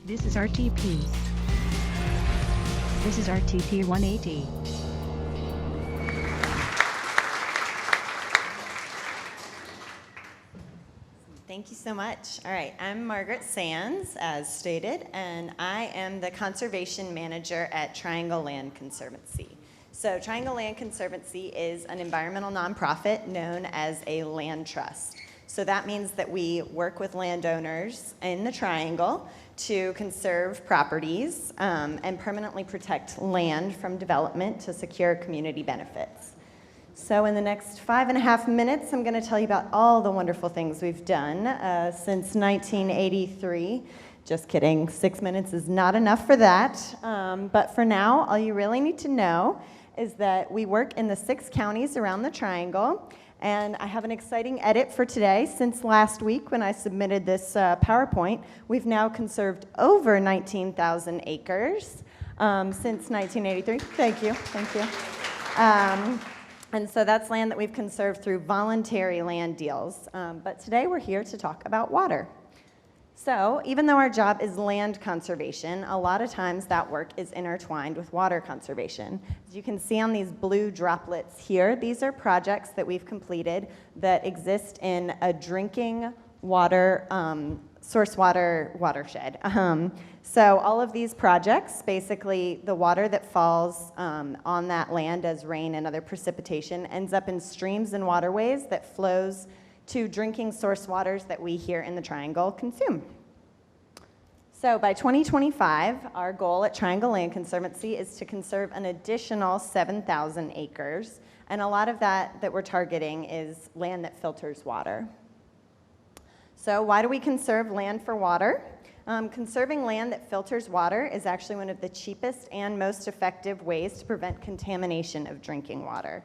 This is RTP. This is RTP180. Thank you so much. All right, I'm Margaret Sands, as stated, and I am the Conservation Manager at Triangle Land Conservancy. So Triangle Land Conservancy is an environmental nonprofit known as a land trust. So that means that we work with landowners in the Triangle to conserve properties and permanently protect land from development to secure community benefits. So in the next 5.5 minutes, I'm going to tell you about all the wonderful things we've done since 1983. Just kidding, 6 minutes is not enough for that. But for now, all you really need to know is that we work in the 6 counties around the Triangle. And I have an exciting edit for today. Since last week when I submitted this PowerPoint, we've now conserved over 19,000 acres since 1983. Thank you. And so that's land that we've conserved through voluntary land deals. But today we're here to talk about water. So even though our job is land conservation, a lot of times that work is intertwined with water conservation. As you can see on these blue droplets here, these are projects that we've completed that exist in a drinking water, source water watershed. So all of these projects, basically the water that falls on that land as rain and other precipitation ends up in streams and waterways that flows to drinking source waters that we here in the Triangle consume. So by 2025, our goal at Triangle Land Conservancy is to conserve an additional 7,000 acres, and a lot of that we're targeting is land that filters water. So why do we conserve land for water? Conserving land that filters water is actually one of the cheapest and most effective ways to prevent contamination of drinking water.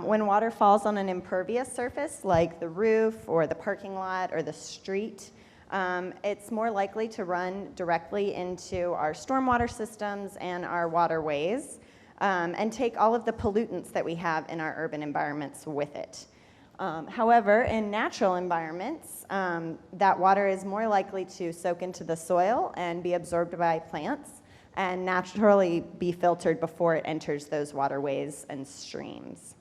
When water falls on an impervious surface like the roof or the parking lot or the street, it's more likely to run directly into our stormwater systems and our waterways and take all of the pollutants that we have in our urban environments with it. However, in natural environments, that water is more likely to soak into the soil and be absorbed by plants and naturally be filtered before it enters those waterways and streams.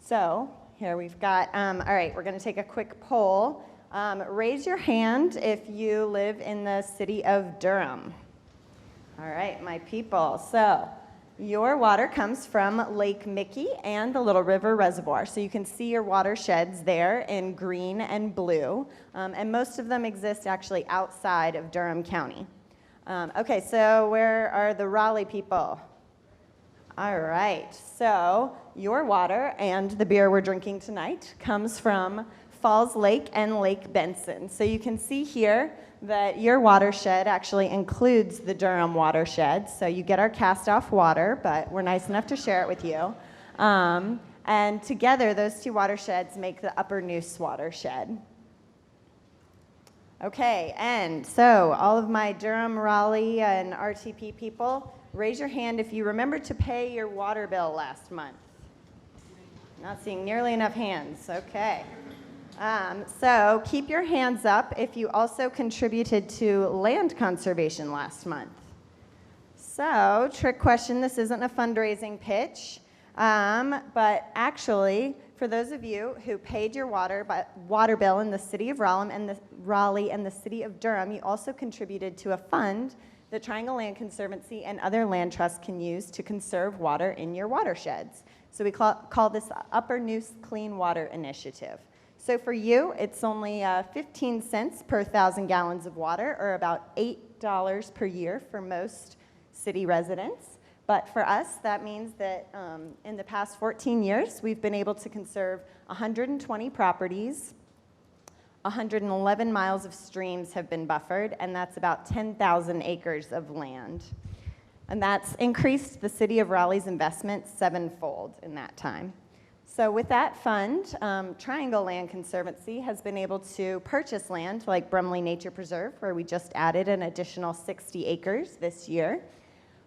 So here we've got, all right, we're going to take a quick poll. Raise your hand if you live in the city of Durham. All right, my people. So your water comes from Lake Mickey and the Little River Reservoir. So you can see your watersheds there in green and blue. And most of them exist actually outside of Durham County. Okay, so where are the Raleigh people? All right, so your water and the beer we're drinking tonight comes from Falls Lake and Lake Benson. So you can see here that your watershed actually includes the Durham watershed. So you get our cast-off water, but we're nice enough to share it with you. And together, those two watersheds make the Upper Neuse watershed. Okay, and so all of my Durham, Raleigh, and RTP people, raise your hand if you remember to pay your water bill last month. Not seeing nearly enough hands, okay. So keep your hands up if you also contributed to land conservation last month. So, trick question, this isn't a fundraising pitch, but actually, for those of you who paid your water bill in the city of Raleigh and the city of Durham, you also contributed to a fund that Triangle Land Conservancy and other land trusts can use to conserve water in your watersheds. So we call this the Upper Neuse Clean Water Initiative. So for you, it's only 15 cents per 1,000 gallons of water, or about $8 per year for most city residents. But for us, that means that in the past 14 years, we've been able to conserve 120 properties, 111 miles of streams have been buffered, and that's about 10,000 acres of land. And that's increased the city of Raleigh's investment 7-fold in that time. So with that fund, Triangle Land Conservancy has been able to purchase land like Brumley Nature Preserve, where we just added an additional 60 acres this year.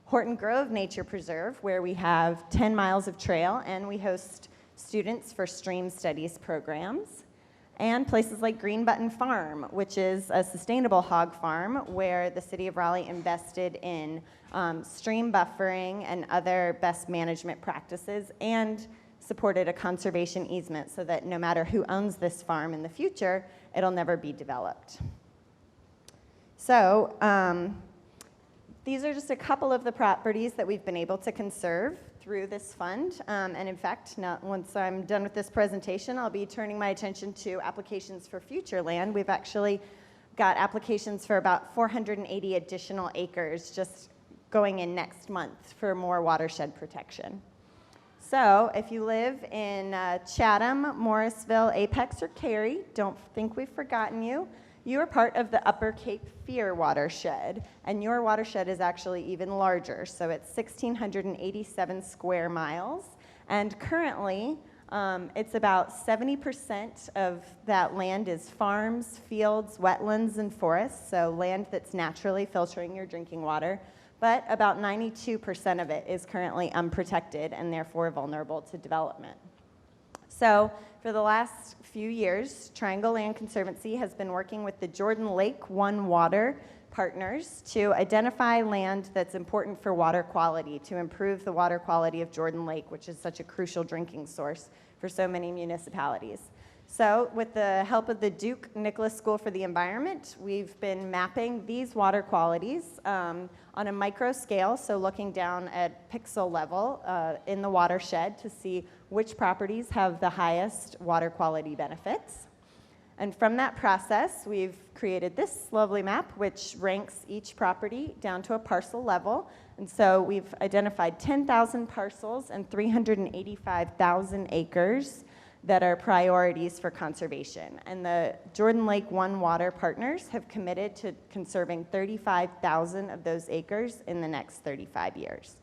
Horton Grove Nature Preserve, where we have 10 miles of trail and we host students for stream studies programs. And places like Green Button Farm, which is a sustainable hog farm where the city of Raleigh invested in stream buffering and other best management practices and supported a conservation easement so that no matter who owns this farm in the future, it'll never be developed. So these are just a couple of the properties that we've been able to conserve through this fund. And in fact, now, once I'm done with this presentation, I'll be turning my attention to applications for future land. We've actually got applications for about 480 additional acres just going in next month for more watershed protection. So if you live in Chatham, Morrisville, Apex, or Cary, don't think we've forgotten you. You are part of the Upper Cape Fear watershed, and your watershed is actually even larger. So it's 1,687 square miles, and currently it's about 70% of that land is farms, fields, wetlands, and forests, so land that's naturally filtering your drinking water, but about 92% of it is currently unprotected and therefore vulnerable to development. So for the last few years, Triangle Land Conservancy has been working with the Jordan Lake One Water partners to identify land that's important for water quality, to improve the water quality of Jordan Lake, which is such a crucial drinking source for so many municipalities. So with the help of the Duke Nicholas School for the Environment, we've been mapping these water qualities on a micro scale, so looking down at pixel level in the watershed to see which properties have the highest water quality benefits. And from that process, we've created this lovely map, which ranks each property down to a parcel level. And so we've identified 10,000 parcels and 385,000 acres that are priorities for conservation. And the Jordan Lake One Water partners have committed to conserving 35,000 of those acres in the next 35 years.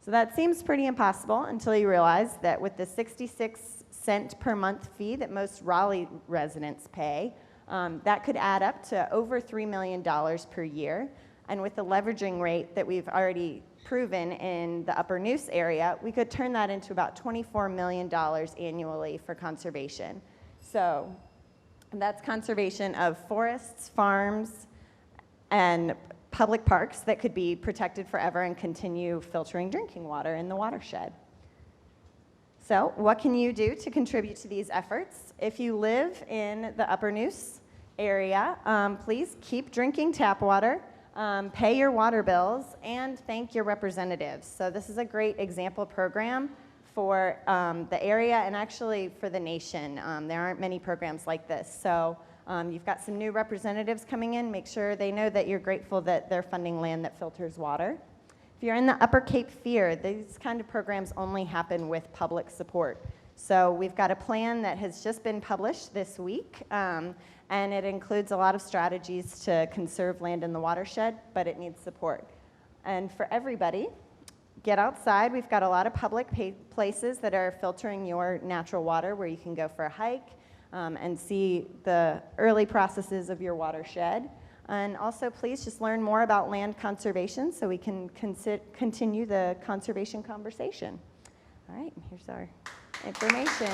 So that seems pretty impossible until you realize that with the 66-cent per month fee that most Raleigh residents pay, that could add up to over $3 million per year. And with the leveraging rate that we've already proven in the Upper Neuse area, we could turn that into about $24 million annually for conservation. So that's conservation of forests, farms, and public parks that could be protected forever and continue filtering drinking water in the watershed. So what can you do to contribute to these efforts? If you live in the Upper Neuse area, please keep drinking tap water. Pay your water bills, and thank your representatives. So this is a great example program for the area and actually for the nation. There aren't many programs like this. So you've got some new representatives coming in. Make sure they know that you're grateful that they're funding land that filters water. If you're in the Upper Cape Fear, these kind of programs only happen with public support. So we've got a plan that has just been published this week. And it includes a lot of strategies to conserve land in the watershed, but it needs support. And for everybody, get outside. We've got a lot of public places that are filtering your natural water where you can go for a hike and see the early processes of your watershed. And also, please just learn more about land conservation so we can continue the conservation conversation. All right, here's our information.